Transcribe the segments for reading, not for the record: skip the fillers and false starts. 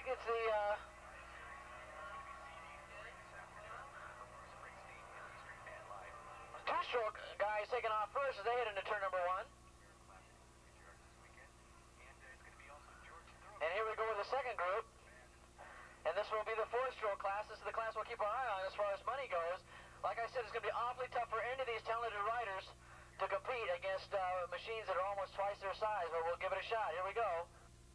it's the two-stroke guys taking off first as they head into turn number 1. And here we go with the second group. And this will be the 4-stroke class. This is the class we'll keep our eye on as far as money goes. Like I said, it's going to be awfully tough for any of these talented riders to compete against machines that are almost twice their size, but we'll give it a shot. Here we go.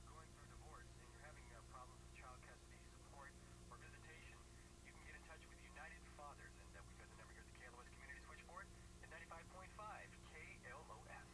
Going through divorce and you're having problems with child custody support or visitation, you can get in touch with United Fathers, and we've got the number here at the KLOS Community Switchboard at 95.5 KLOS.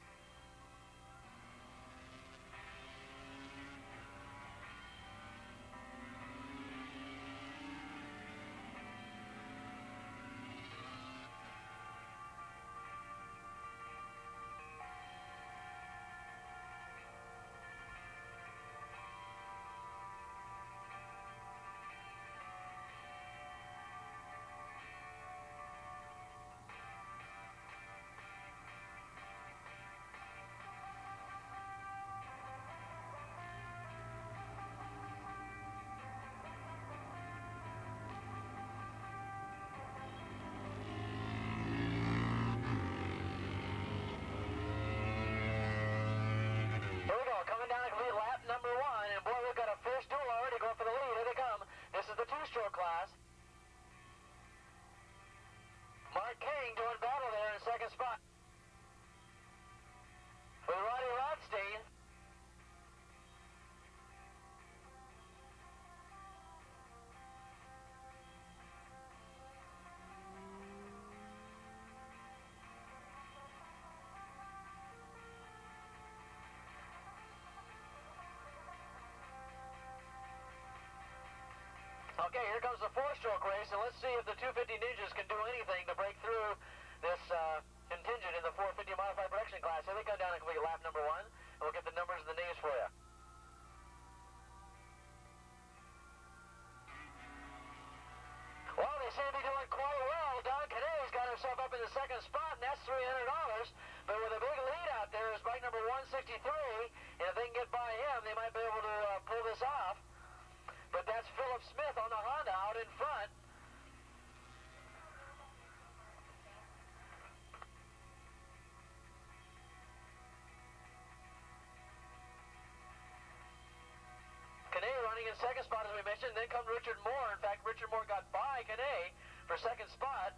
Number 1, and boy, we've got a fierce duel already going for the lead. Here they come. This is the 2-stroke class. Mark King doing battle there in second spot with Roddy Rodstein. Okay, here comes the 4-stroke race, and let's see if the 250 Ninjas can do anything to break through this contingent in the 450 modified production class. Here they come down and complete lap number 1, and we'll get the numbers and the names for you. Well, they seem to be doing quite well. Don Canet's got himself up in the second spot, and that's $300. But with a big lead out there is bike number 163, and if they can get by him, they might be able to pull this off. But that's Philip Smith on the Honda out in front. Canet running in second spot, as we mentioned. Then comes Richard Moore. In fact, Richard Moore got by Canet for second spot.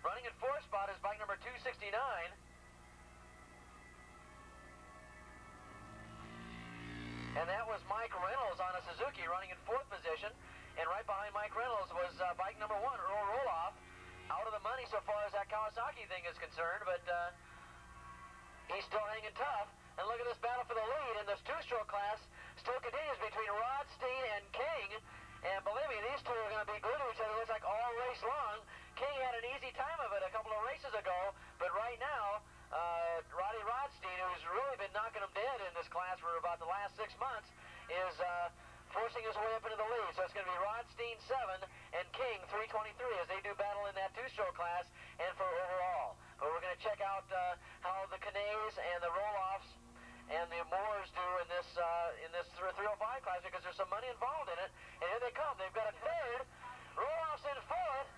Running in fourth spot is bike number 269. And that was Mike Reynolds on a Suzuki running in fourth position. And right behind Mike Reynolds was bike number 1, Earl Roloff. Out of the money so far as that Kawasaki thing is concerned, but he's still hanging tough. And look at this battle for the lead in this 2-stroke class. Still continues between Rodstein and King. And believe me, these two are going to be glued to each other. Looks like all race long. King had an easy time of it a couple of races ago, but right now, Roddy Rodstein, who's really been knocking them dead in this class for about the last 6 months, is forcing his way up into the lead. So it's going to be Rodstein 7 and King 323 as they do battle in that 2-stroke class and for overall. But we're going to check out how the Canets and the Roloffs and the Moores do in this 305 class, because there's some money involved in it. And here they come. They've got a third. Roloff's in fourth.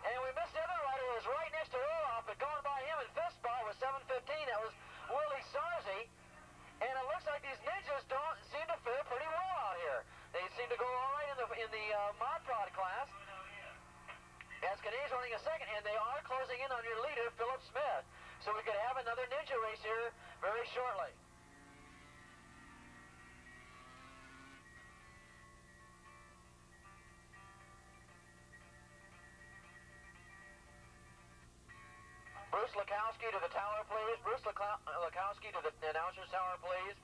And we missed the other rider who was right next to Roloff, but going by him in fifth spot was 715. That was Willie Sarzi. And it looks like these Ninjas don't seem to fare pretty well out here. They seem to go all right in the Mod Prod class. As Canet's running a second, and they are closing in on your leader, Philip Smith. So we could have another Ninja race here very shortly. Bruce Lukowski to the tower, please. Bruce Lukowski to the announcer's tower, please.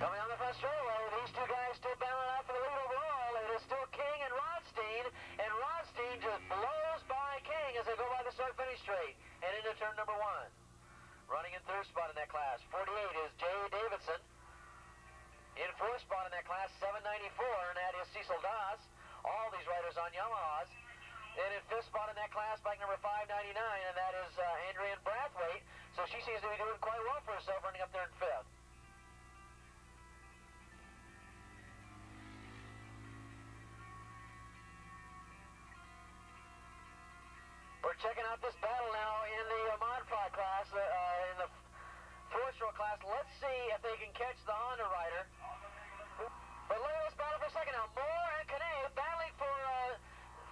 Coming on the front straightaway, these two guys still battling out for the lead overall. It is still King and Rodstein, and Rodstein just blows by King as they go by the start-finish straight and into turn number 1. Running in third spot in that class, 48 is Jay Davidson. In fourth spot in that class, 794, and that is Cecil Das. All these riders on Yamahas. Then in fifth spot in that class, bike number 599, and that is Adrian Brathwaite. So she seems to be doing quite well for herself running up there in 5th. We're checking out this battle now in the Modified class, in the 4-stroke class. Let's see if they can catch the Honda rider. But look at this battle for a second now. Moore and Kane battling for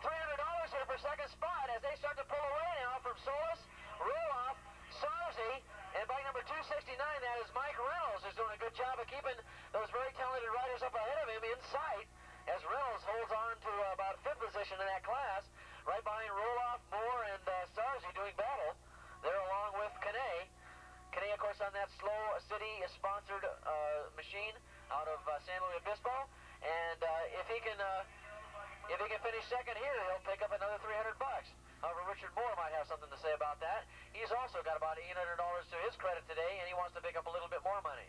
$300 here for second spot as they start to pull away now from Solis, Roloff, Sarzi, and bike number 269, that is Mike Reynolds, is doing a good job of keeping those very talented riders up ahead of him in sight as Reynolds holds on to about 5th position in that class, right behind Roloff, Moore, and Sarzi doing battle. They're along with Kane. Kane, of course, on that slow city-sponsored machine out of San Luis Obispo, and if he can finish second here, he'll pick up another $300. However, Richard Moore might have something to say about that. He's also got about $800 to his credit today, and he wants to pick up a little bit more money.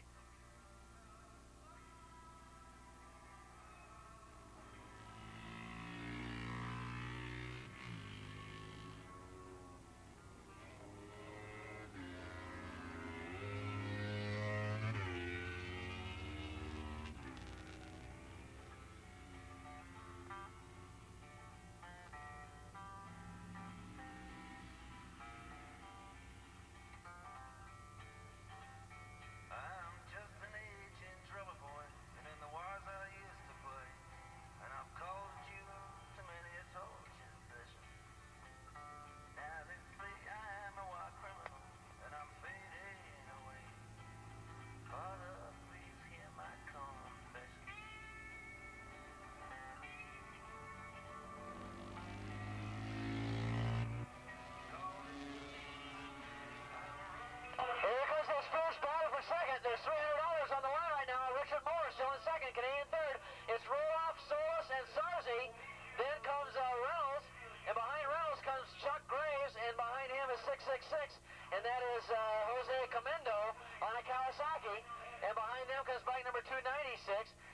Second, there's $300 on the line right now. Richard Moore still in second, Canadian third. It's Roloff, Solis, and Sarzi. Then comes Reynolds, and behind Reynolds comes Chuck Graves, and behind him is 666, and that is Jose Camendo on a Kawasaki. And behind them comes bike number 296,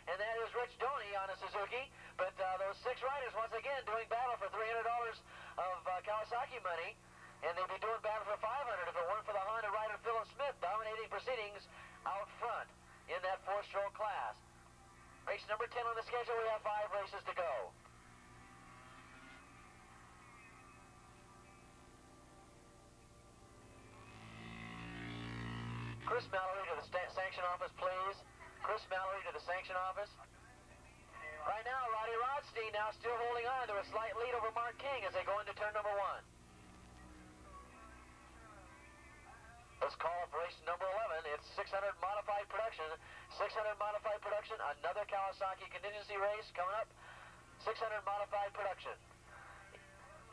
and that is Rich Doney on a Suzuki. But those 6 riders, once again, doing battle for $300 of Kawasaki money. And they'd be doing battle for $500 if it weren't for the Honda rider Philip Smith dominating proceedings out front in that 4-stroke class. Race number 10 on the schedule. We have 5 races to go. Chris Mallory to the sanction office, please. Chris Mallory to the sanction office. Right now, Roddy Rodstein now still holding on to a slight lead over Mark King as they go into turn number 1. Let's call up race number 11. It's 600 modified production. 600 modified production. Another Kawasaki contingency race coming up. 600 modified production.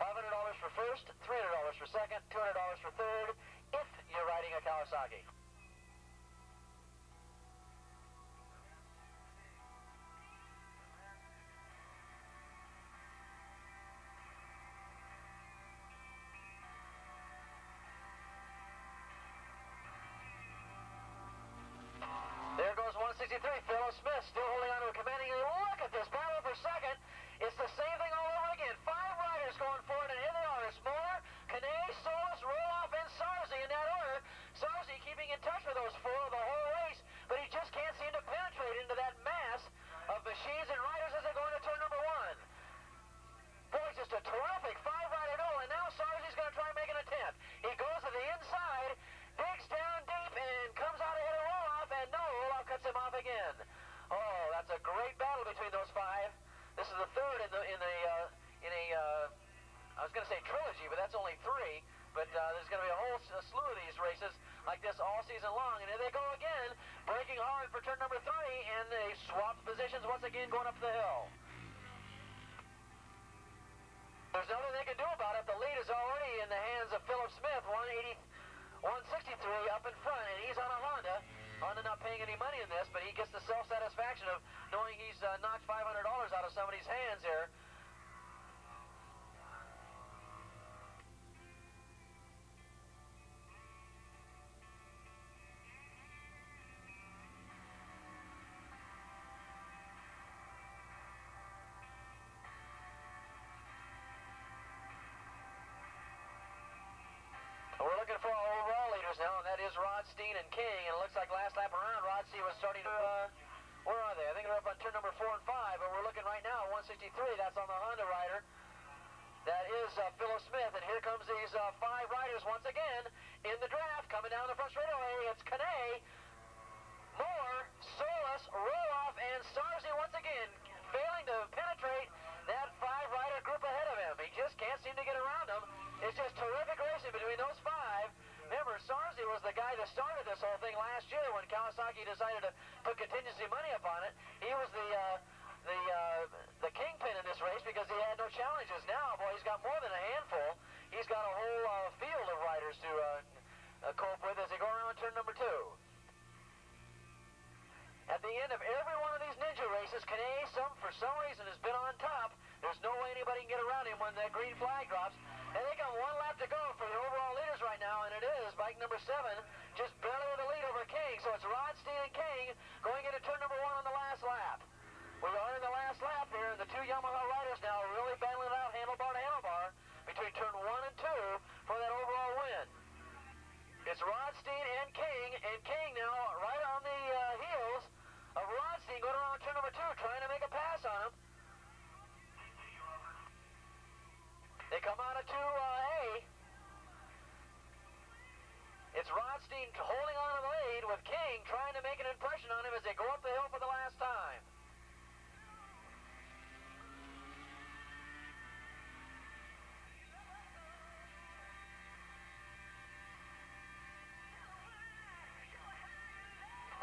$500 for first, $300 for second, $200 for third, if you're riding a Kawasaki. There goes 163, Philip Smith still holding on to a commanding lead. Look at this battle for second. It's the same thing all over again. 5 riders going forward, and here they are. It's Moore, Kane, Solis, Roloff, and Sarzi in that order. Sarzi keeping in touch with those 4 the whole race, but he just can't seem to penetrate into that mass of machines and riders as they go into turn number 1. Boy, just a terrific 5-rider duel, and now Sarzi's going to try and make an attempt. He goes to the inside, digs down deep, and comes out ahead of Roloff, and no, Roloff cuts him off again. Oh, that's a great battle between those 5. This is the third in a I was going to say trilogy, but that's only 3. But there's going to be a whole slew of these races like this all season long. And here they go again, braking hard for turn number 3, and they swap positions once again going up the hill. There's nothing they can do about it. The lead is already in the hands of Philip Smith, 163 up in front, and he's on a Honda. Honda not paying any money in this, but he gets the self-satisfaction of knowing he's knocked $500 out of somebody's hands here. We're looking looking for our overall leaders now, and that is Rodstein and King. And it looks like last lap around, Rodstein was starting to, where are they? I think they're up on turn number 4 and 5, but we're looking right now at 163. That's on the Honda rider. That is Willow Smith, and here comes these 5 riders once again in the draft. Coming down the front straightaway, it's Kane, Moore, Solis, Roloff, and Sarzi once again, failing to penetrate that 5-rider group ahead of him. He just can't seem to get around them. It's just terrific racing between those 5. Remember, Sarzi was the guy that started this whole thing last year when Kawasaki decided to put contingency money upon it. He was the kingpin in this race because he had no challenges. Now, boy, he's got more than a handful. He's got a whole field of riders to cope with as they go around turn number 2. At the end of every one of these Ninja races, Kane, for some reason, has been on top. There's no way anybody can get around him when that green flag drops. And they got 1 lap to go for the overall leaders right now, and it is bike number 7, just barely with a lead over King. So it's Rodstein and King going into turn number 1 on the last lap. We are in the last lap here, and the 2 Yamaha riders now really battling it out handlebar to handlebar between turn 1 and 2 for that overall win. It's Rodstein and King now right on the heels of Rodstein going around turn number 2, trying to make a pass on him. They come out of 2A. It's Rodstein holding on to the lead with King trying to make an impression on him as they go up the hill for the last time.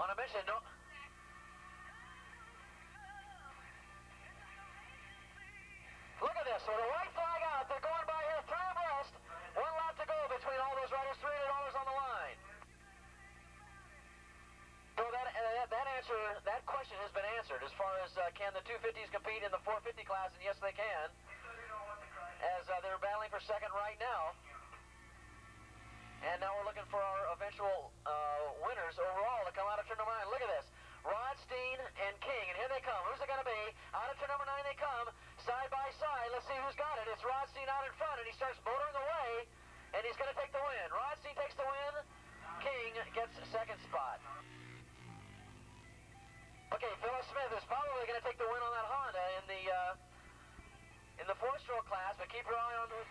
On a mission, no. Look at this, so the white flag out, they're going by here 3 abreast. 1 lap to go between all those riders, $300 on the line. So that question has been answered as far as can the 250s compete in the 450 class, and yes they can, as they're battling for second right now. And now we're looking for our eventual winners overall to come out of turn number 9. Look at this. Rodstein and King, and here they come. Who's it going to be? Out of turn number 9 they come, side by side. Let's see who's got it. It's Rodstein out in front, and he starts motoring away, and he's going to take the win. Rodstein takes the win. King gets second spot. Okay, Willow Smith is probably going to take the win on that Honda in the 4-stroke class, but keep your eye on the